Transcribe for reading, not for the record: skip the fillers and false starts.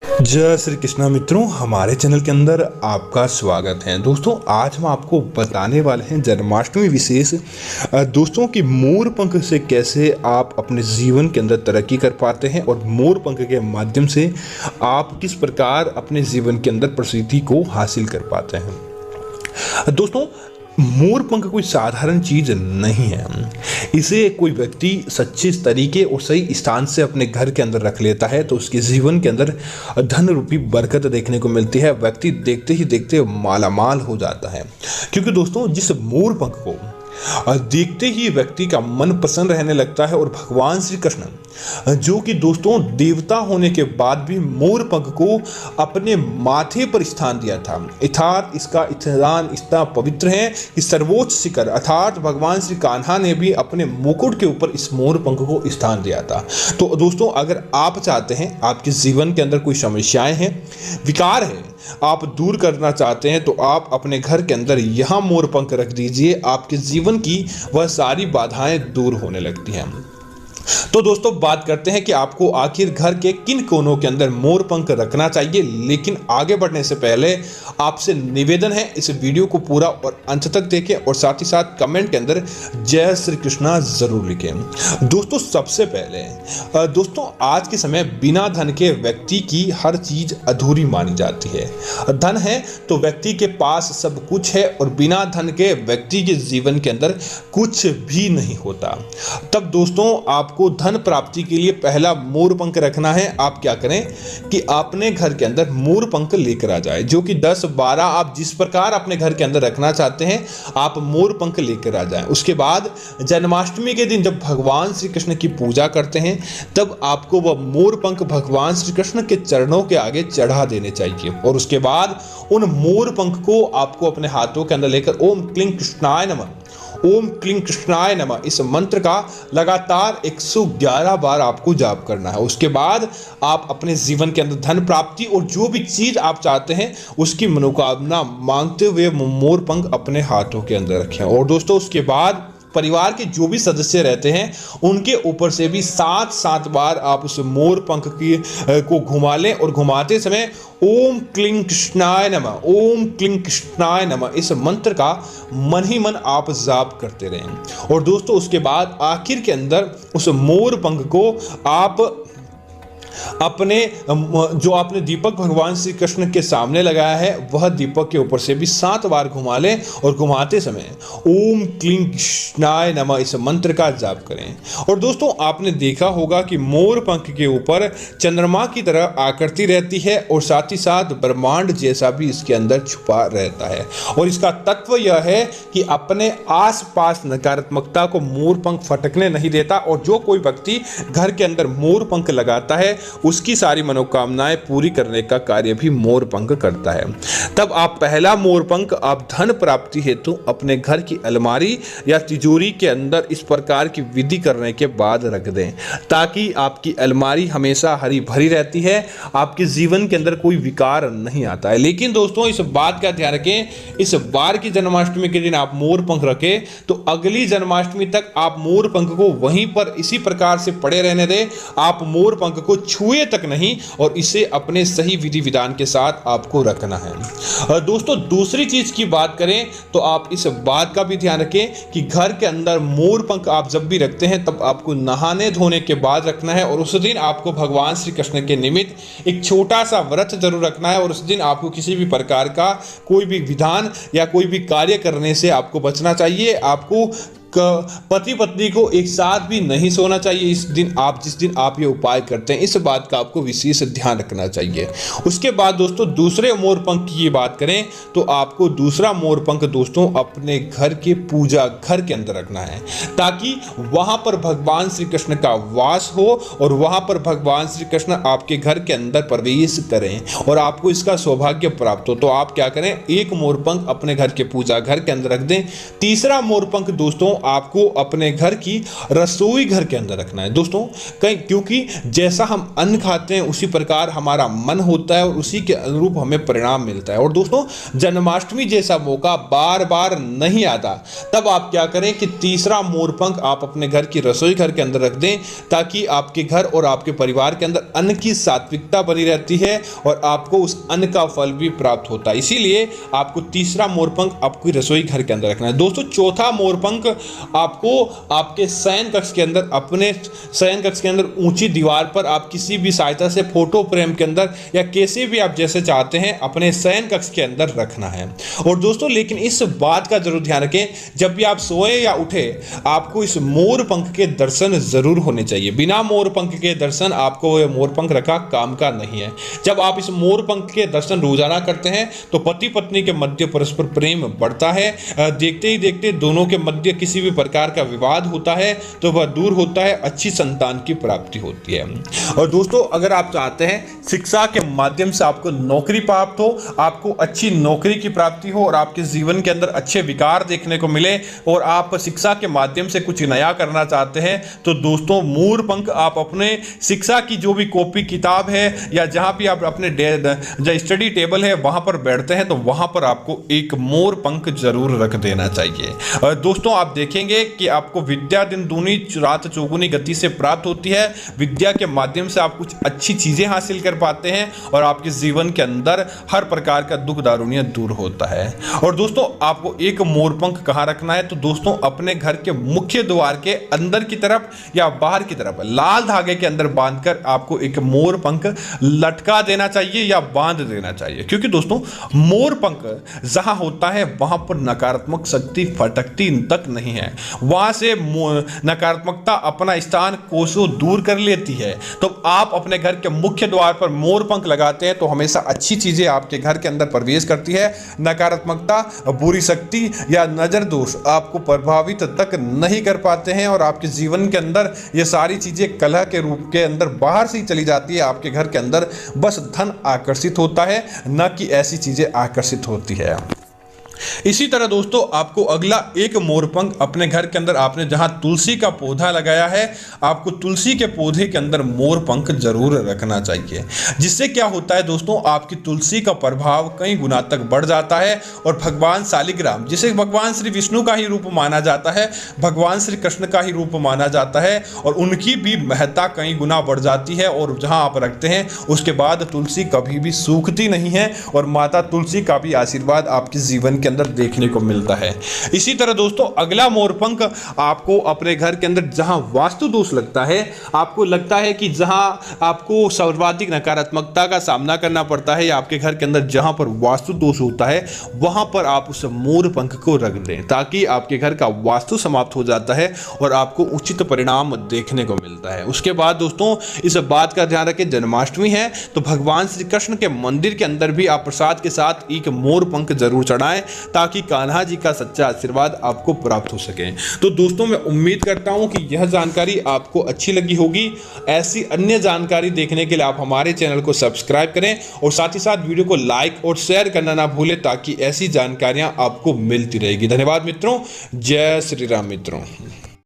जय श्री कृष्णा मित्रों, हमारे चैनल के अंदर आपका स्वागत है। दोस्तों, आज हम आपको बताने वाले हैं जन्माष्टमी विशेष दोस्तों कि मोर पंख से कैसे आप अपने जीवन के अंदर तरक्की कर पाते हैं और मोर पंख के माध्यम से आप किस प्रकार अपने जीवन के अंदर प्रसिद्धि को हासिल कर पाते हैं। दोस्तों, मोर पंख कोई साधारण चीज नहीं है। इसे कोई व्यक्ति सच्चे तरीके और सही स्थान से अपने घर के अंदर रख लेता है तो उसके जीवन के अंदर धन रूपी बरकत देखने को मिलती है। व्यक्ति देखते ही देखते मालामाल हो जाता है, क्योंकि दोस्तों जिस मोर पंख को देखते ही व्यक्ति का मन प्रसन्न रहने लगता है और भगवान श्री कृष्ण जो कि दोस्तों देवता होने के बाद भी मोर पंख को अपने माथे पर स्थान दिया था, अर्थात इसका स्थान इतना पवित्र है कि सर्वोच्च शिखर अर्थात भगवान श्री कान्हा ने भी अपने मुकुट के ऊपर इस मोर पंख को स्थान दिया था। तो दोस्तों, अगर आप चाहते हैं आपके जीवन के अंदर कोई समस्याएं हैं, विकार है, आप दूर करना चाहते हैं, तो आप अपने घर के अंदर यहाँ मोर पंख रख दीजिए। आपके जीवन की वह सारी बाधाएं दूर होने लगती हैं। तो दोस्तों, बात करते हैं कि आपको आखिर घर के किन कोनों के अंदर मोर पंख रखना चाहिए। लेकिन आगे बढ़ने से पहले आपसे निवेदन है, इस वीडियो को पूरा और अंत तक देखें और साथ ही साथ कमेंट के अंदर जय श्री कृष्णा जरूर लिखें। दोस्तों, सबसे पहले दोस्तों आज के समय बिना धन के व्यक्ति की हर चीज अधूरी मानी जाती है। धन है तो व्यक्ति के पास सब कुछ है और बिना धन के व्यक्ति के जीवन के अंदर कुछ भी नहीं होता। तब दोस्तों आपको धन प्राप्ति के लिए पहला मोर पंख रखना है। आप क्या करें कि अपने घर के अंदर मोर पंख लेकर आ जाए, जो कि 10-12 आप जिस प्रकार अपने घर के अंदर रखना चाहते हैं आप मोर पंख लेकर आ जाएं। उसके बाद जन्माष्टमी के दिन जब भगवान श्री कृष्ण की पूजा करते हैं तब आपको वह मोर पंख भगवान श्री कृष्ण के चरणों के आगे चढ़ा देने चाहिए और उसके बाद उन मोर पंख को आपको अपने हाथों के अंदर लेकर ओम क्लीं कृष्णाय नमः, ओम क्लीं कृष्णाय नमः इस मंत्र का लगातार 111 बार आपको जाप करना है। उसके बाद आप अपने जीवन के अंदर धन प्राप्ति और जो भी चीज आप चाहते हैं उसकी मनोकामना मांगते हुए मोर पंख अपने हाथों के अंदर रखें। और दोस्तों, उसके बाद परिवार के जो भी सदस्य रहते हैं उनके ऊपर से भी 7 बार आप उस मोर पंख को घुमा लें और घुमाते समय ओम क्लीं कृष्णाय नमः, ओम क्लीं कृष्णाय नमः इस मंत्र का मन ही मन आप जाप करते रहें। और दोस्तों, उसके बाद आखिर के अंदर उस मोर पंख को आप अपने जो आपने दीपक भगवान श्री कृष्ण के सामने लगाया है वह दीपक के ऊपर से भी 7 बार घुमा लें और घुमाते समय ओम क्लीं कृष्णाय नमः इस मंत्र का जाप करें। और दोस्तों, आपने देखा होगा कि मोर पंख के ऊपर चंद्रमा की तरह आकृति रहती है और साथ ही साथ ब्रह्मांड जैसा भी इसके अंदर छुपा रहता है। और इसका तत्व यह है कि अपने आसपास नकारात्मकता को मोर पंख फटकने नहीं देता और जो कोई व्यक्ति घर के अंदर मोर पंख लगाता है उसकी सारी मनोकामनाएं पूरी करने का कार्य भी मोर पंख करता है। तब आप पहला मोर पंख आप धन प्राप्ति हेतु अपने घर की अलमारी या तिजोरी के अंदर इस प्रकार की विधि करने के बाद रख दें, ताकि आपकी अलमारी हमेशा हरी भरी रहती है, आपके जीवन के अंदर कोई विकार नहीं आता है। लेकिन दोस्तों, इस बात का ध्यान रखें, इस बार की जन्माष्टमी के दिन आप मोर पंख रखें तो अगली जन्माष्टमी तक आप मोर पंख को वहीं पर इसी प्रकार से पड़े रहने दें। आप मोर पंख को छुए तक नहीं और इसे अपने सही विधि विधान के साथ आपको रखना है। दोस्तों, दूसरी चीज की बात करें तो आप इस बात का भी ध्यान रखें कि घर के अंदर मोर पंख आप जब भी रखते हैं तब आपको नहाने धोने के बाद रखना है और उस दिन आपको भगवान श्री कृष्ण के निमित्त एक छोटा सा व्रत जरूर रखना है और उस दिन आपको किसी भी प्रकार का कोई भी विधान या कोई भी कार्य करने से आपको बचना चाहिए। आपको पति पत्नी को एक साथ भी नहीं सोना चाहिए इस दिन। आप जिस दिन आप ये उपाय करते हैं इस बात का आपको विशेष ध्यान रखना चाहिए। उसके बाद दोस्तों, दूसरे मोर पंख की बात करें तो आपको दूसरा मोर पंख दोस्तों अपने घर के पूजा घर के अंदर रखना है, ताकि वहां पर भगवान श्री कृष्ण का वास हो और वहां पर भगवान श्री कृष्ण आपके घर के अंदर प्रवेश करें और आपको इसका सौभाग्य प्राप्त हो। तो आप क्या करें, एक मोर पंख अपने घर के पूजा घर के अंदर रख दें। तीसरा मोर पंख दोस्तों आपको अपने घर की रसोई घर के अंदर रखना है दोस्तों, कहीं क्योंकि जैसा हम अन्न खाते हैं उसी प्रकार हमारा मन होता है और उसी के अनुरूप हमें परिणाम मिलता है। और दोस्तों जन्माष्टमी जैसा मौका बार बार नहीं आता, तब आप क्या करें कि तीसरा मोरपंख आप अपने घर की रसोई घर के अंदर रख दें, ताकि आपके घर और आपके परिवार के अंदर अन्न की सात्विकता बनी रहती है और आपको उस अन्न का फल भी प्राप्त होता है। इसीलिए आपको तीसरा मोरपंख आपकी रसोई घर के अंदर रखना है। दोस्तों चौथा मोरपंख आपको आपके शयन कक्ष के अंदर, अपने शयन कक्ष के अंदर ऊंची दीवार पर आप किसी भी सहायता से फोटो फ्रेम के अंदर या कैसे भी आप जैसे चाहते हैं अपने शयन कक्ष के अंदर रखना है। और दोस्तों लेकिन इस बात का जरूर ध्यान रखें, जब भी आप सोए या उठे आपको इस मोर पंख के दर्शन जरूर होने चाहिए। बिना मोर पंख के दर्शन आपको यह मोर पंख रखा काम का नहीं है। जब आप इस मोर पंख के दर्शन रोजाना करते हैं तो पति पत्नी के मध्य परस्पर प्रेम बढ़ता है, देखते ही देखते दोनों के मध्य किसी भी प्रकार का विवाद होता है तो वह दूर होता है, अच्छी संतान की प्राप्ति होती है। और दोस्तों अगर आप चाहते हैं शिक्षा के माध्यम से आपको नौकरी प्राप्त हो, आपको अच्छी नौकरी की प्राप्ति हो और आपके जीवन के अंदर अच्छे विकार देखने को मिले और आप शिक्षा के माध्यम से कुछ नया करना चाहते हैं, तो दोस्तों मोर पंख आप अपने शिक्षा की जो भी कॉपी किताब है या जहां भी आप अपने जो स्टडी टेबल है वहां पर बैठते हैं तो वहां पर आपको एक मोर पंख जरूर रख देना चाहिए। और दोस्तों आप देखेंगे कि आपको विद्या दिन दूनी रात चौगुनी गति से प्राप्त होती है। विद्या के माध्यम से आप कुछ अच्छी चीजें हासिल कर पाते हैं और आपके जीवन के अंदर हर प्रकार का दुख दारुण्य दूर होता है। और दोस्तों आपको एक मोरपंख कहाँ रखना है, तो दोस्तों अपने घर के मुख्य द्वार के अंदर की तरफ या बाहर की तरफ लाल धागे के अंदर बांधकर आपको एक मोरपंख लटका देना चाहिए या बांध देना चाहिए। क्योंकि दोस्तों मोरपंख जहां होता है वहां पर नकारात्मक शक्ति फटकती तक नहीं है, वहां से नकारात्मकता अपना स्थान कोसों दूर कर लेती है। तो आप अपने घर के मुख्य द्वार पर मोरपंख लगाते हैं तो हमेशा अच्छी चीजें आपके घर के अंदर प्रवेश करती है, नकारात्मकता, बुरी शक्ति या नजर दोष आपको प्रभावित तक नहीं कर पाते हैं और आपके जीवन के अंदर ये सारी चीजें कलह के रूप के अंदर बाहर से ही चली जाती है। आपके घर के अंदर बस धन आकर्षित होता है, न कि ऐसी चीजें आकर्षित होती है। इसी तरह दोस्तों आपको अगला एक मोरपंख अपने घर के अंदर, आपने जहां तुलसी का पौधा लगाया है आपको तुलसी के पौधे के अंदर मोरपंख जरूर रखना चाहिए। जिससे क्या होता है दोस्तों, आपकी तुलसी का प्रभाव कई गुना तक बढ़ जाता है और भगवान शालिग्राम, जिसे भगवान श्री विष्णु का ही रूप माना जाता है, भगवान श्री कृष्ण का ही रूप माना जाता है और उनकी भी महत्ता कई गुना बढ़ जाती है। और जहां आप रखते हैं उसके बाद तुलसी कभी भी सूखती नहीं है और माता तुलसी का भी आशीर्वाद आपके जीवन के अंदर देखने को मिलता है। इसी तरह दोस्तों अगला मोरपंख आपको अपने घर के अंदर जहां वास्तु दोष लगता है, आपको लगता है कि जहां आपको सर्वाधिक नकारात्मकता का सामना करना पड़ता है या आपके घर के अंदर जहां पर वास्तु दोष होता है वहां पर आप उस मोरपंख को रख दें, ताकि आपके घर का वास्तु समाप्त हो जाता है और आपको उचित परिणाम देखने को मिलता है। उसके बाद दोस्तों इस बात का ध्यान रखें, जन्माष्टमी है तो भगवान श्री कृष्ण के मंदिर के अंदर भी आप प्रसाद के साथ एक मोरपंख जरूर चढ़ाएं, ताकि कान्हा जी का सच्चा आशीर्वाद आपको प्राप्त हो सके। तो दोस्तों मैं उम्मीद करता हूं कि यह जानकारी आपको अच्छी लगी होगी। ऐसी अन्य जानकारी देखने के लिए आप हमारे चैनल को सब्सक्राइब करें और साथ ही साथ वीडियो को लाइक और शेयर करना ना भूलें, ताकि ऐसी जानकारियां आपको मिलती रहेगी। धन्यवाद मित्रों, जय श्री राम मित्रों।